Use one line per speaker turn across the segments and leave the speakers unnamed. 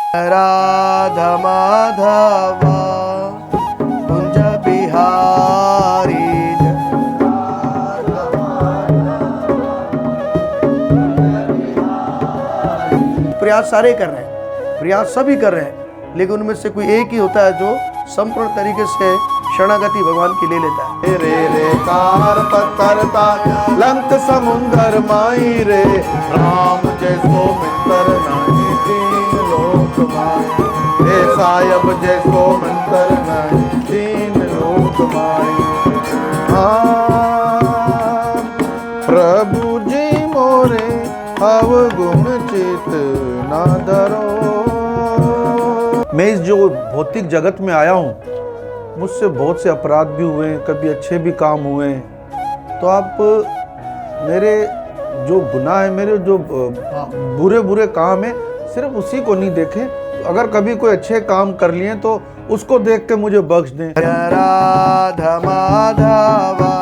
राधा माधवा कुंज बिहारी प्रयास सारे कर रहे हैं, प्रयास सभी कर रहे हैं, लेकिन उनमें से कोई एक ही होता है जो संपूर्ण तरीके से शरणागति भगवान की ले लेता है।
रे रे कार पत्थर लंक समुंदर माई रे, राम जैसो मित्र नहीं तीन लोक माई रे, सायब जैसो मित्र नहीं तीन लोक माई। प्रभु जी मोरे अवगुण चित ना धरो।
मैं इस जो भौतिक जगत में आया हूँ, मुझसे बहुत से अपराध भी हुए, कभी अच्छे भी काम हुए, तो आप मेरे जो गुनाह है, मेरे जो बुरे बुरे काम है, सिर्फ उसी को नहीं देखें। अगर कभी कोई अच्छे काम कर लिए तो उसको देख के मुझे बख्श दें।
राधा माधवा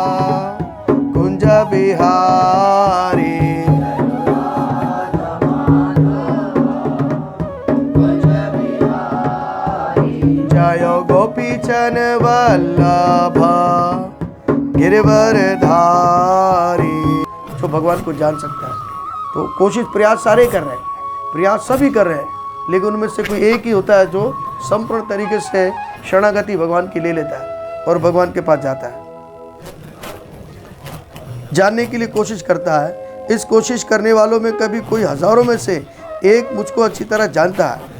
कुंज बिहारी जय गोपीचन वल्लभ गिरवर धारी। जो भगवान को जान सकता है, तो कोशिश प्रयास सारे कर रहे हैं, प्रयास सभी कर रहे हैं, लेकिन उनमें से कोई एक ही होता है जो संपूर्ण तरीके से शरणागति भगवान की ले लेता है और भगवान के पास जाता है, जानने के लिए कोशिश करता है। इस कोशिश करने वालों में कभी कोई हजारों में से एक मुझको अच्छी तरह जानता है।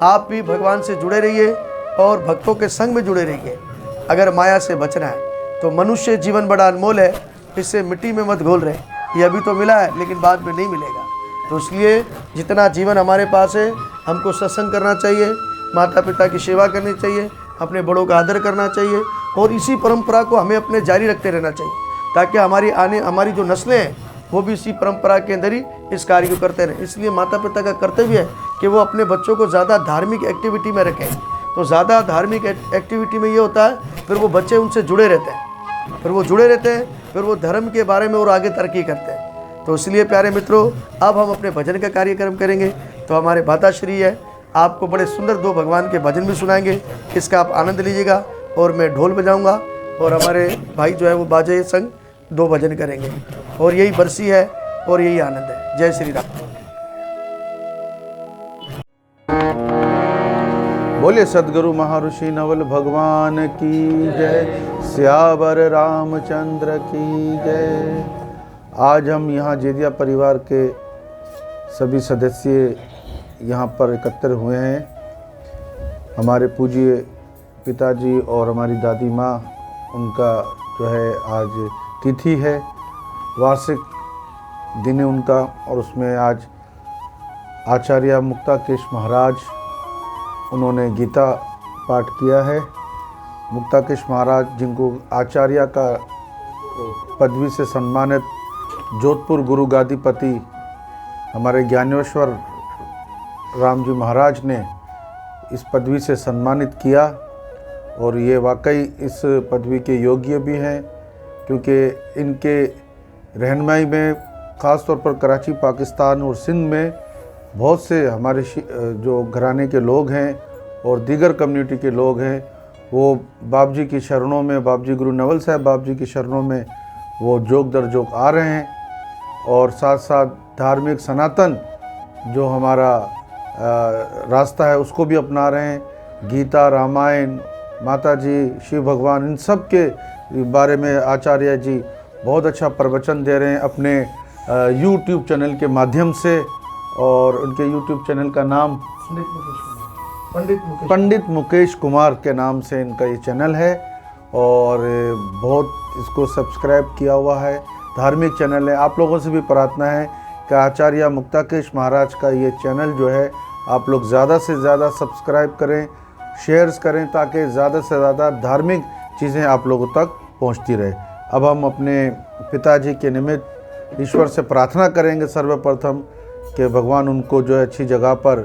आप भी भगवान से जुड़े रहिए और भक्तों के संग में जुड़े रहिए। अगर माया से बचना है तो मनुष्य जीवन बड़ा अनमोल है, इससे मिट्टी में मत घोल रहे। ये अभी तो मिला है लेकिन बाद में नहीं मिलेगा, तो इसलिए जितना जीवन हमारे पास है हमको सत्संग करना चाहिए, माता पिता की सेवा करनी चाहिए, अपने बड़ों का आदर करना चाहिए, और इसी परंपरा को हमें अपने जारी रखते रहना चाहिए, ताकि हमारी जो नस्लें हैं वो भी इसी परंपरा के अंदर ही इस कार्य को करते रहें। इसलिए माता पिता का कर्तव्य है कि वो अपने बच्चों को ज़्यादा धार्मिक एक्टिविटी में रखें। तो ज़्यादा धार्मिक एक्टिविटी में ये होता है, फिर वो बच्चे उनसे जुड़े रहते हैं, फिर वो धर्म के बारे में और आगे तरक्की करते हैं। तो इसलिए प्यारे मित्रों, अब हम अपने भजन का कार्यक्रम करेंगे। तो हमारे भाताश्री है, आपको बड़े सुंदर दो भगवान के भजन भी सुनाएंगे, इसका आप आनंद लीजिएगा। और मैं ढोल बजाऊंगा और हमारे भाई जो है वो बाजे संग दो भजन करेंगे, और यही बरसी है और यही आनंद है। जय श्री राम।
बोले सदगुरु महर्षि नवल भगवान की जय, सियावर रामचंद्र की जय। आज हम यहाँ जेदिया परिवार के सभी सदस्य यहाँ पर एकत्र हुए हैं। हमारे पूज्य पिताजी और हमारी दादी माँ, उनका जो है आज तिथि है, वार्षिक दिन है उनका, और उसमें आज आचार्य मुक्ताकेश महाराज उन्होंने गीता पाठ किया है। मुक्ताकेश महाराज, जिनको आचार्य का पदवी से सम्मानित जोधपुर गुरु गादीपति हमारे ज्ञानेश्वर राम जी महाराज ने इस पदवी से सम्मानित किया, और ये वाकई इस पदवी के योग्य भी हैं, क्योंकि इनके रहनुमाई में ख़ास तौर पर कराची, पाकिस्तान और सिंध में बहुत से हमारे जो घराने के लोग हैं और दीगर कम्युनिटी के लोग हैं, वो बाप जी की शरणों में, बाप जी गुरु नवल साहब बाप जी की शरणों में वो जोग दर जोग आ रहे हैं, और साथ साथ धार्मिक सनातन जो हमारा रास्ता है उसको भी अपना रहे हैं। गीता, रामायण, माता जी, शिव भगवान, इन सब के बारे में आचार्य जी बहुत अच्छा प्रवचन दे रहे हैं अपने यूट्यूब चैनल के माध्यम से, और उनके यूट्यूब चैनल का नाम पंडित मुकेश कुमार के नाम से इनका ये चैनल है, और बहुत इसको सब्सक्राइब किया हुआ है, धार्मिक चैनल है। आप लोगों से भी प्रार्थना है कि आचार्य मुक्ताकेश महाराज का ये चैनल जो है आप लोग ज़्यादा से ज़्यादा सब्सक्राइब करें, शेयर्स करें, ताकि ज़्यादा से ज़्यादा धार्मिक चीज़ें आप लोगों तक पहुंचती रहे। अब हम अपने पिताजी के निमित्त ईश्वर से प्रार्थना करेंगे सर्वप्रथम कि भगवान उनको जो है अच्छी जगह पर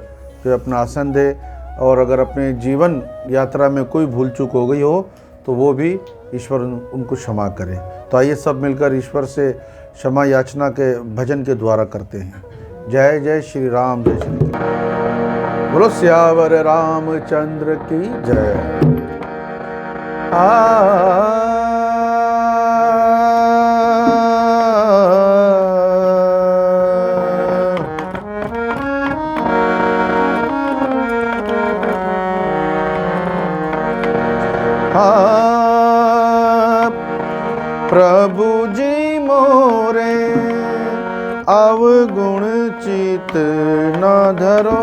जो है अपना आसन दे, और अगर अपने जीवन यात्रा में कोई भूल चूक हो गई हो तो वो भी ईश्वर उनको क्षमा करे। तो आइए सब मिलकर ईश्वर से क्षमा याचना के भजन के द्वारा करते हैं। जय जय श्री राम, जय श्री राम। बोलो सियावर रामचंद्र की जय। प्रभु जी मोरे अवगुण चित न धरो,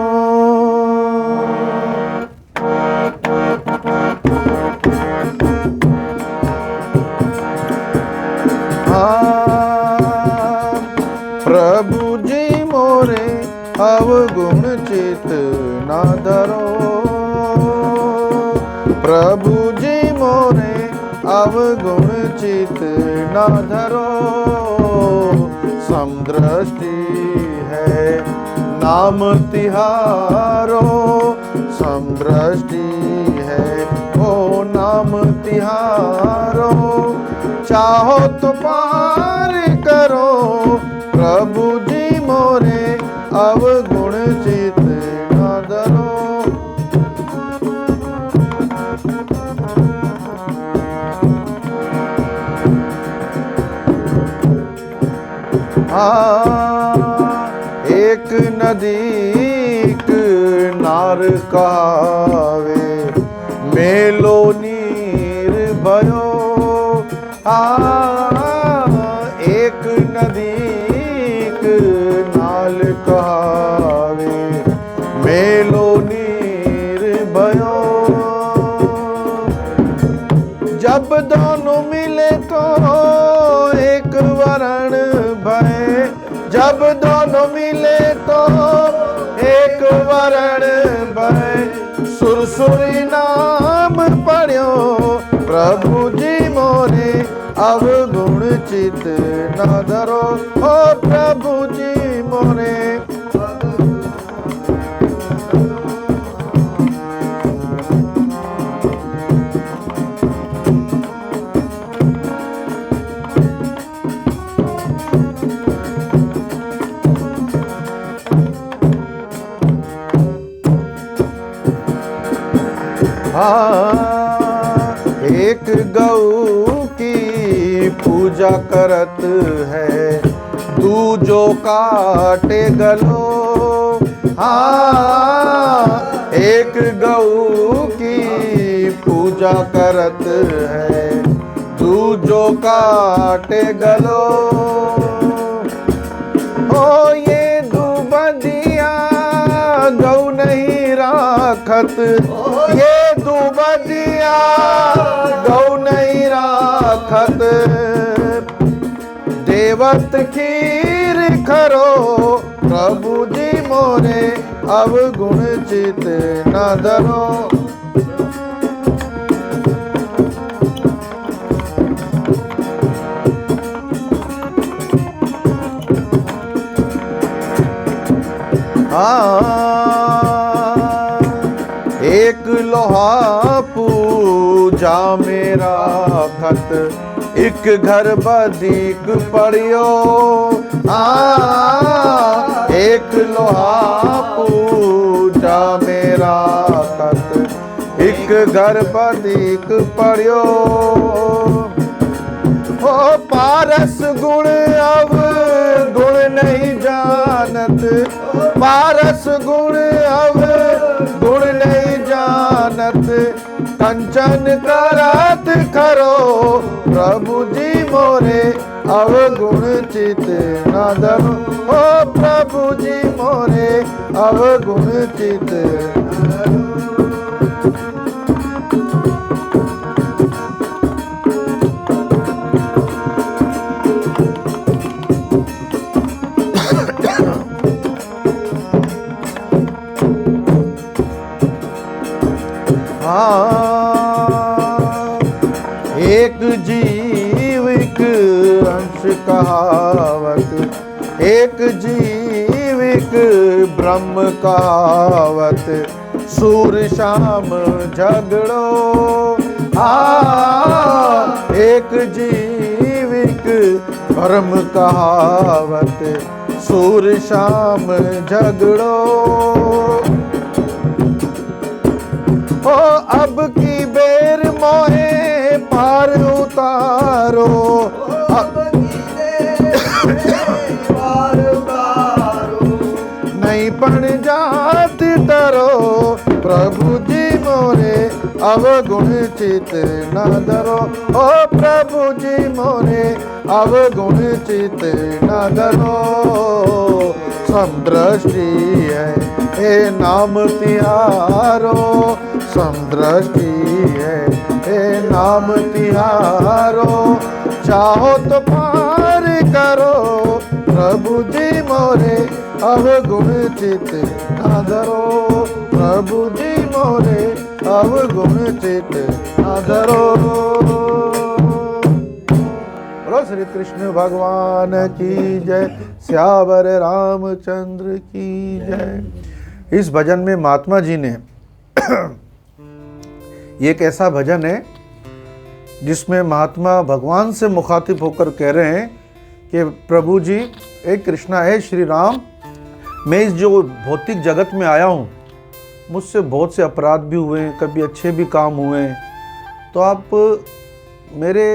प्रभु जी मोरे अवगुण चित न धरो, प्रभु जी मोरे अवगुण चित न धरो। समदृष्टि है नाम तिहारो, समदृष्टि है ओ नाम तिहारो। चाहो तो पार करो प्रभु जी मोरे अवगुण चित न धरो। एक नदीक नार कहावे मेलो नीर भयो। एक नदीक नाल कहावे मेलो नीर भयो। जब दोनों मिले तो एक वरण भय, जब दोनों मिले तो एक वरण भय। सुरसुरी नाम पढ़्यो प्रभु जी मोरे अवगुण चित न धरो। ओ प्रभु जी मोरे एक गौ की पूजा करत है दूजो काटे गलो। एक गौ की पूजा करत है दूजो काटे गलो। हो ये दुबदिया गौ नहीं राखत, ये दुबदिया गौ नहीं राखत। देवत खीर खरो प्रभु जी मोरे अवगुण चित न धरो। एक लोहा पूजा मेरा खत, एक घर बदीक पड़ियो। एक लोहा पूजा मेरा खत, एक घर बदीक पड़ियो। हो पारस गुण अब गुण नहीं जानत, पारस गुण अब गुण नहीं जानत। कंचन करत खरो प्रभु जी मोरे अवगुण चित न धरो। ओ प्रभु जी मोरे अवगुण चित न धरो। एक जीविक अंश कहावत, एक जीविक ब्रह्म कहावत। सूर शाम झगड़ो एक जीविक ब्रह्म कहावत। सूर शाम झगड़ो ओ अब की बेर मोहे पार उतारो, नहीं पण जात डरो, प्रभु जी मोरे अवगुण चित न धरो, ओ प्रभु जी मोरे अवगुण चित न धरो। समदृष्टि है हे नाम तिहारो, समदृष्टि है हे नाम तिहारो, चाहो तो पार करो, प्रभु जी मोरे अवगुण चित न धरो, प्रभु जी मोरे अवगुण चित न धरो। बोलो श्री कृष्ण भगवान की जय, श्यावर रामचंद्र की जय। इस भजन में महात्मा जी ने ये एक ऐसा भजन है जिसमें महात्मा भगवान से मुखातिब होकर कह रहे हैं कि प्रभु जी, एक कृष्णा है श्री राम, मैं इस जो भौतिक जगत में आया हूँ, मुझसे बहुत से अपराध भी हुए हैं, कभी अच्छे भी काम हुए हैं, तो आप मेरे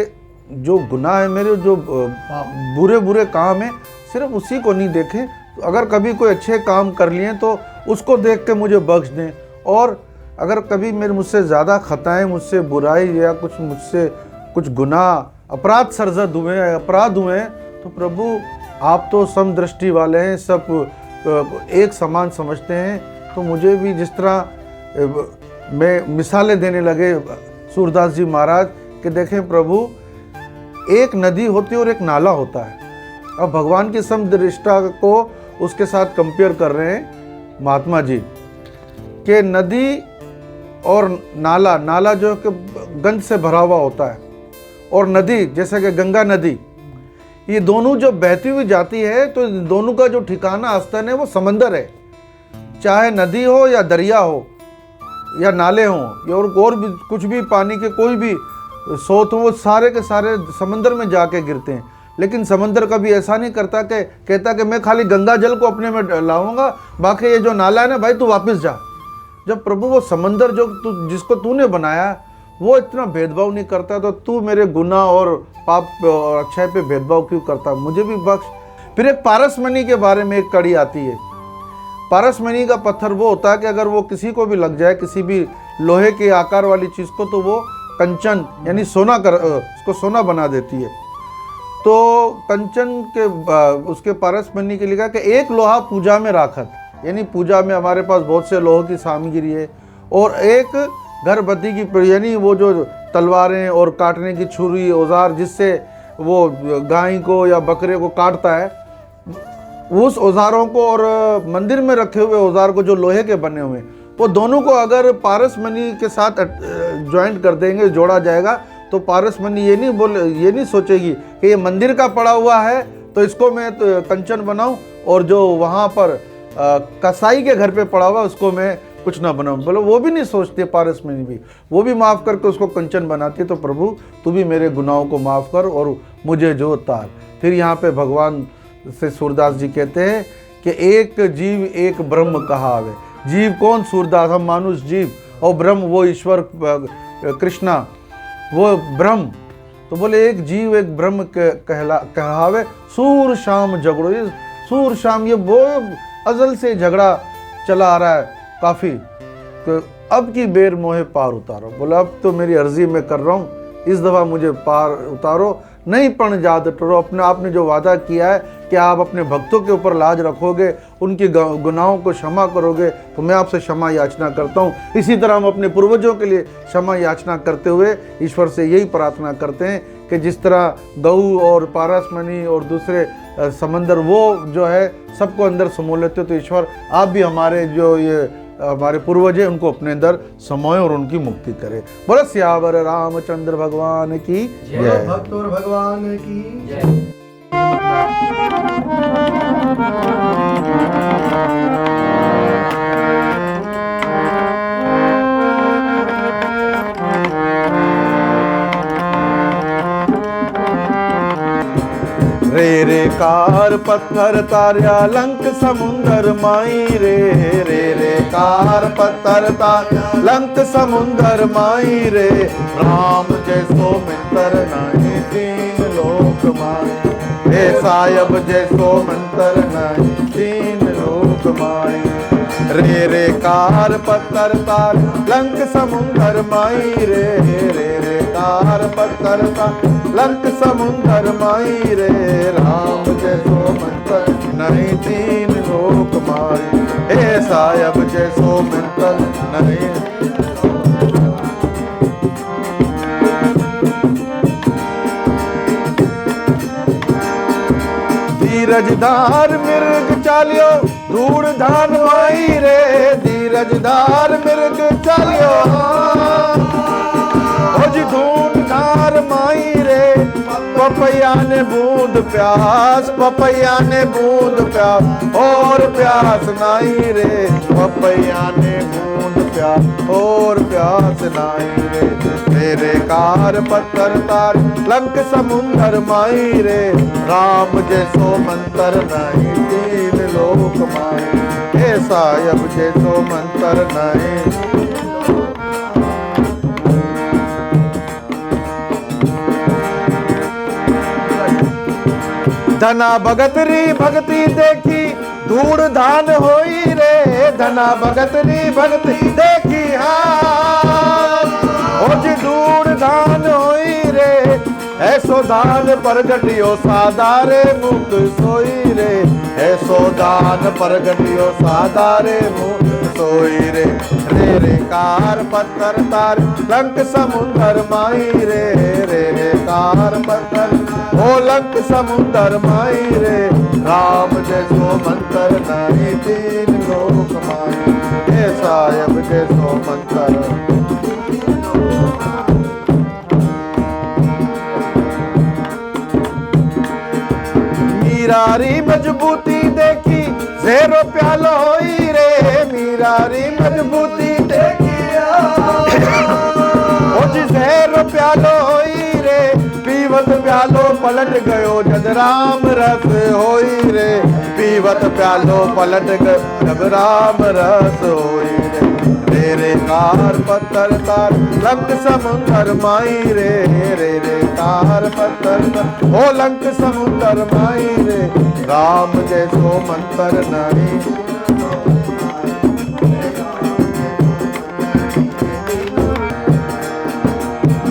जो गुनाह है, मेरे जो बुरे बुरे काम हैं, सिर्फ उसी को नहीं देखें, अगर कभी कोई अच्छे काम कर लिए तो उसको देख के मुझे बख्श दें, और अगर कभी मेरे मुझसे ज़्यादा खताएं, मुझसे बुराई या कुछ मुझसे कुछ गुनाह अपराध सरजद हुए हैं, अपराध हुए हैं, तो प्रभु आप तो समदृष्टि वाले हैं, सब एक समान समझते हैं, तो मुझे भी जिस तरह मैं मिसालें देने लगे सूरदास जी महाराज कि देखें प्रभु, एक नदी होती है और एक नाला होता है। अब भगवान की समदृष्टा को उसके साथ कंपेयर कर रहे हैं महात्मा जी कि नदी और नाला, नाला जो कि गंज से भरा हुआ होता है, और नदी जैसे कि गंगा नदी, ये दोनों जो बहती हुई जाती है, तो दोनों का जो ठिकाना आस्थान है वो समंदर है। चाहे नदी हो या दरिया हो या नाले हों या और भी कुछ भी पानी के कोई भी स्रोत हो, वो सारे के सारे समंदर में जाके गिरते हैं। लेकिन समंदर कभी ऐसा नहीं करता कि कहता कि मैं खाली गंगा जल को अपने में लाऊंगा, बाकी ये जो नाला है ना भाई तू वापस जा। जब प्रभु वो समंदर जो जिसको तूने बनाया वो इतना भेदभाव नहीं करता, तो तू मेरे गुनाह और पाप और अच्छाई पे भेदभाव क्यों करता, मुझे भी बख्श। फिर एक पारसमणि के बारे में एक कड़ी आती है। पारसमणि का पत्थर वो होता है कि अगर वो किसी को भी लग जाए, किसी भी लोहे के आकार वाली चीज़ को, तो वो कंचन यानी सोना उसको सोना बना देती है। तो कंचन के उसके पारसमणि के लिखा कि एक लोहा पूजा में राखत, यानी पूजा में हमारे पास बहुत से लोहों की सामग्री है, और एक घर बत्ती की यानी वो जो तलवारें और काटने की छुरी औजार जिससे वो गाय को या बकरे को काटता है, उस औजारों को और मंदिर में रखे हुए औजार को जो लोहे के बने हुए, वो दोनों को अगर पारसमणि के साथ ज्वाइंट कर देंगे, जोड़ा जाएगा, तो पारसमणि ये नहीं सोचेगी कि ये मंदिर का पड़ा हुआ है तो इसको मैं तो कंचन बनाऊं, और जो वहाँ पर कसाई के घर पे पड़ा हुआ उसको मैं कुछ ना बनाऊं। बोलो वो भी नहीं सोचते पारसमणि भी, वो भी माफ़ करके उसको कंचन बनाती है। तो प्रभु तू भी मेरे गुनाहों को माफ़ कर और मुझे जो तार। फिर यहाँ पे भगवान से सूरदास जी कहते हैं कि एक जीव एक ब्रह्म कहावे। जीव कौन? सूरदास, हम मानुष जीव, और ब्रह्म वो ईश्वर कृष्णा वो ब्रह्म। तो बोले एक जीव एक ब्रह्म कहावे, सूर शाम झगड़ो। ये सूर शाम ये वो अजल से झगड़ा चला आ रहा है काफ़ी, तो अब की बेर मोहे पार उतारो। बोला अब तो मेरी अर्जी मैं कर रहा हूँ, इस दफ़ा मुझे पार उतारो, नहीं पण याद करो। अपने आपने जो वादा किया है कि आप अपने भक्तों के ऊपर लाज रखोगे, उनकी गुनाहों को क्षमा करोगे, तो मैं आपसे क्षमा याचना करता हूँ। इसी तरह हम अपने पूर्वजों के लिए क्षमा याचना करते हुए ईश्वर से यही प्रार्थना करते हैं कि जिस तरह गऊ और पारसमणि और दूसरे समंदर वो जो है सबको अंदर समो लेते हो, तो ईश्वर आप भी हमारे जो ये हमारे पूर्वज हैं उनको अपने अंदर समोए और उनकी मुक्ति करे। बोलो सियावर रामचंद्र भगवान की जय।
भक्त और भगवान की जय।
रे रे कार पत्थर तार्या लंक समुंदर माई रे, रे रे
कार पत्थर तार लंक समुंदर माई रे राम जैसो मित्र नहीं तीन लोक माई हे सायब जैसो मंत्र नहीं तीन लोक माई रे कार पत्थर तार लंक समुंदर माई रे रे कार पत्थर तार लंक समुंदर माई रे राम जैसो मंत्र नहीं तीन लोक माई हे सायब जैसो मंत्र नहीं धीरजधार मिर्ग चालियो धूड़ धान माई रे धीरजधार मिर्ग चालियो ओजी धूड़ धार माई रे पपैया ने बूंद प्यास पपैया ने बूंद प्यास और प्यास नाई रे पपैया ने बूंद प्यास और प्यास नाई रे तेरे कार पत्थर तार लंक समुंदर माई रे राम जैसो मंत्र नहीं तीन लोक माई हे सायब जैसो मंत्र नहीं धना भगतरी भक्ति देखी धूड़ धान होई रे धना भगतरी भक्ति देखी हाँ जी धूड़ धान होई रे ऐसो दान प्रगटियो सादारे मुख सोई रे ऐसो दान प्रगटियो सादारे मुख सोई रे रे कार पत्थर तार लंक समुंदर माई रे रे कार पत्थर ओ लंक समुंदर माई रे राम जैसो मंत्र नहीं तीन लोक माई हे सायब जैसो मंत्र मीरारी मजबूती देखी ज़ेरो प्यालो होई रे मीरारी मजबूती देखी ओ जी ज़ेरो प्यालो होई रे पीवत प्यालो पलट गयो जद राम रस होई रे पीवत प्यालो पलट गयो जब राम रस होई रे रे कार पत्थर तार लंक समुंदर माई रे रे कार पत्थर तार ओ लंक समुंदर माई रे राम जैसो मंत्र नहीं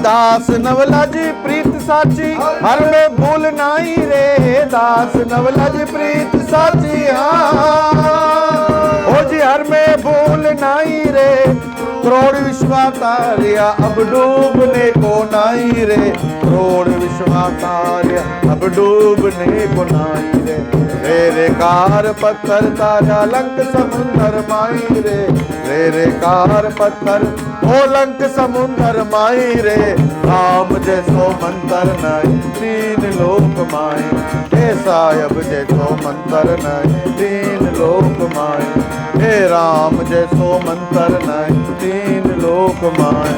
दास नवला जी प्रीत साची हर में भूल नाही रे दास नवला जी प्रीत साची हाँ ओ जी हर में भूल नाही रे करोड़ विश्वाकार्या अब डूबने को नाही रे करोड़ विश्वाकार्या अब डूबने को नाही रे रे कार पत्थर तारा लंक समुंदर माई रे रे कार पत्थर ओ लंक समुंदर माई रे राम जैसो मंत्र नहीं तीन लोक माई हे सायब जैसो मंत्र नहीं तीन लोक माई हे राम जैसो मंत्र नहीं तीन लोक माई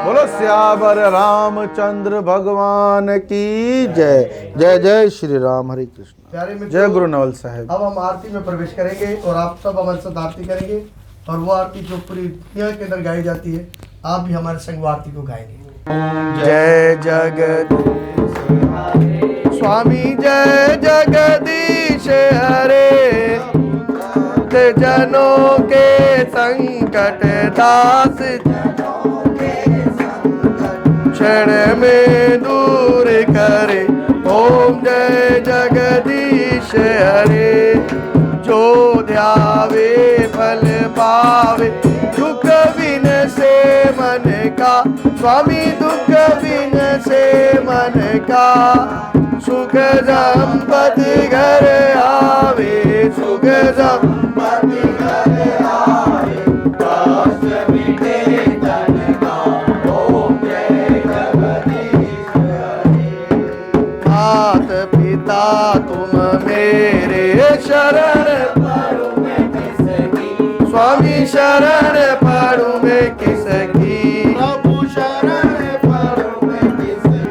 बोलो सियावर रामचंद्र भगवान की जय जय जय श्री राम हरे कृष्ण जय गुरु नवल साहेब।
अब हम आरती में प्रवेश करेंगे और आप सब हमारे साथ आरती करेंगे और वो आरती जो पूरी दुनिया के अंदर गाई जाती है आप भी हमारे संग वो आरती को गाएंगे। जय जगदीश स्वामी जय जगदीश हरे जनों के संकट दास क्षण में दूर करे ओम जय जगदीश हरे जो ध्यावे फल पावे दुख बिन से मन का स्वामी दुख बिन से मन का सुख संपत्ति घर आवे सुख संपत्ति घर आवे कष्ट मिटे जन का ओम जय जगदीश हरे मात पिता तुम मेरे शरण पड़ू मैं किसकी स्वामी शरण पड़ू मैं किसकी प्रभु शरण पड़ू मैं किसकी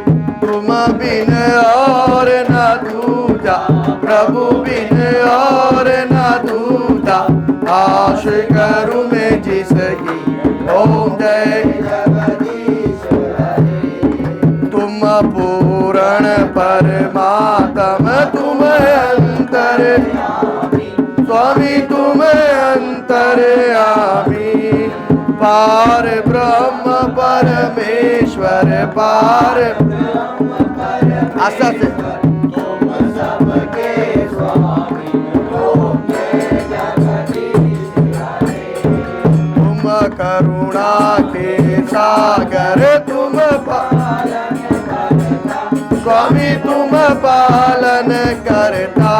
तुम बिन और न दूजा प्रभु बिन और न दूजा आश करूं मैं जिसकी। ओम जय तुम पूर्ण परमात्म तुम अंतर स्वामी तुम अंतर्यामी पार ब्रह्म परमेश्वर पार आशा से तुम करुणा के सागर तुम स्वामी तुम पालन करता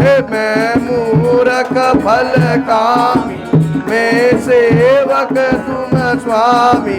हे मैं मूर्ख फल कामी मैं सेवक तुम स्वामी।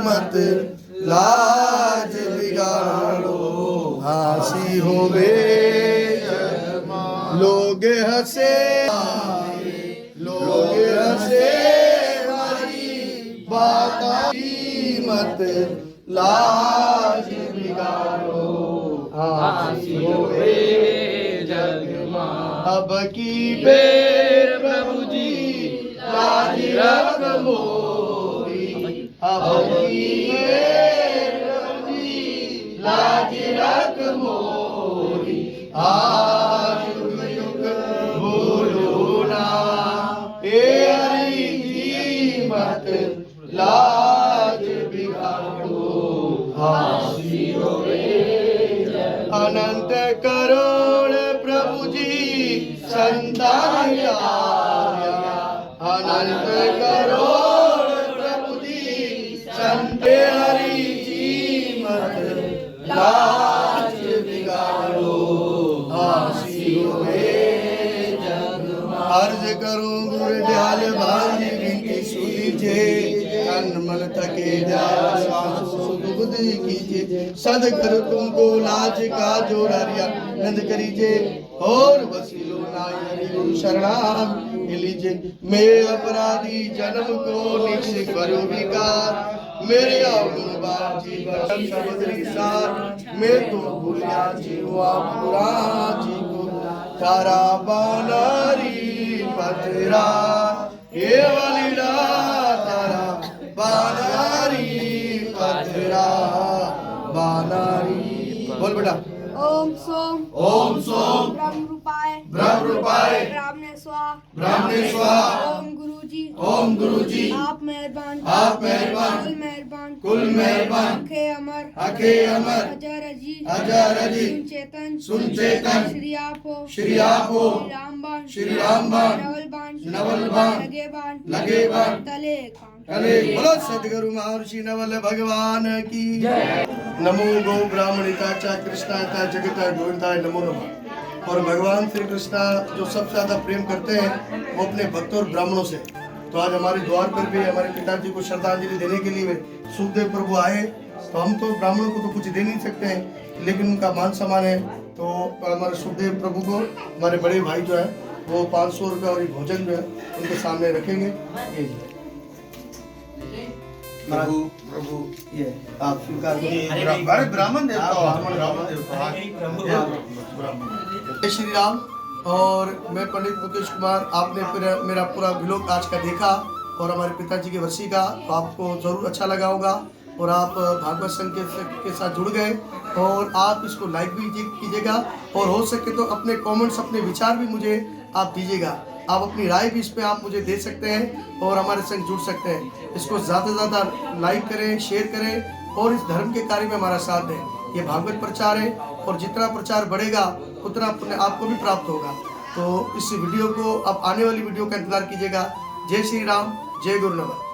मत लाज बिगाड़ो हासी होवे लोग हंसे हमारी बात मत लाज बिगाड़ो हासी होवे अब की बेर प्रभु जी लाज रख मोरी अब की बेर प्रभु जी लाज रख मोरी आज युग भूलो ना ए हरि की मत लाज बिगाड़ो हासी होवे अनंत करोड़ प्रभु जी संतान अनंत करोड़ प्रभु जी संत हरि जी मत लाज बिगाड़ो हासी होवे अर्ज करूं गुर दयाल भांज विनती सुनीजे तन मन थके जाए श्वास सुध बुद्धि कीजिए सदगुरु तुमको लाज का जोड़िया नंद करीजे और वसीलो नाई हरि गुरु शरणाम लीजिए। मैं अपराधी जन्म को निक्ष करो विकार मेरे अवगुण बार जीवन समुद्री सार मैं तो भूलिया जीवा पुरा जी को तारा बानारी पतरा ये वालीड़ा तारा बानारी पतरा बानारी बोल बेटा
ओम सोम ब्रह्म रूपाय ब्राह्मणेश्वर ओम गुरुजी आप मेहरबान कुल मेहरबान अखे अमर अजर अजीत सुन चेतन श्री आप हो श्री रामबाण नवलबाण लगे बाण तले बोलो सदगुरु महर्षि नवल भगवान की नमो गो ब्राह्मणिताचा कृष्णाचा जगता गोविंदाय नमो नमः। और भगवान श्री कृष्णा जो सबसे ज्यादा प्रेम करते हैं वो अपने भक्तों और ब्राह्मणों से। तो आज हमारे द्वार पर भी हमारे पिताजी को श्रद्धांजलि देने के लिए सुखदेव प्रभु आए। तो हम तो ब्राह्मणों को तो कुछ दे नहीं सकते हैं लेकिन उनका मान सम्मान है। तो हमारे सुखदेव प्रभु को हमारे बड़े भाई जो है वो 500 रुपये और भोजन जो है उनके सामने रखेंगे।
प्रभु प्रभु ये आप स्वीकार करें।
अरे ब्राह्मण देवता
जय श्री राम। और मैं पंडित मुकेश कुमार, आपने मेरा पूरा व्लॉग आज का देखा और हमारे पिताजी की वर्षी का, तो आपको ज़रूर अच्छा लगा होगा और आप भागवत संघ के साथ जुड़ गए और आप इसको लाइक भी कीजिएगा और हो सके तो अपने कमेंट्स, अपने विचार भी मुझे आप दीजिएगा। आप अपनी राय भी इस पे आप मुझे दे सकते हैं और हमारे संग जुड़ सकते हैं। इसको ज़्यादा से ज़्यादा लाइक करें, शेयर करें और इस धर्म के कार्य में हमारा साथ दें। ये भागवत प्रचार है और जितना प्रचार बढ़ेगा उतना पुण्य आपको भी प्राप्त होगा। तो इस वीडियो को, आप आने वाली वीडियो का इंतजार कीजिएगा। जय श्री राम, जय गुरु नमः।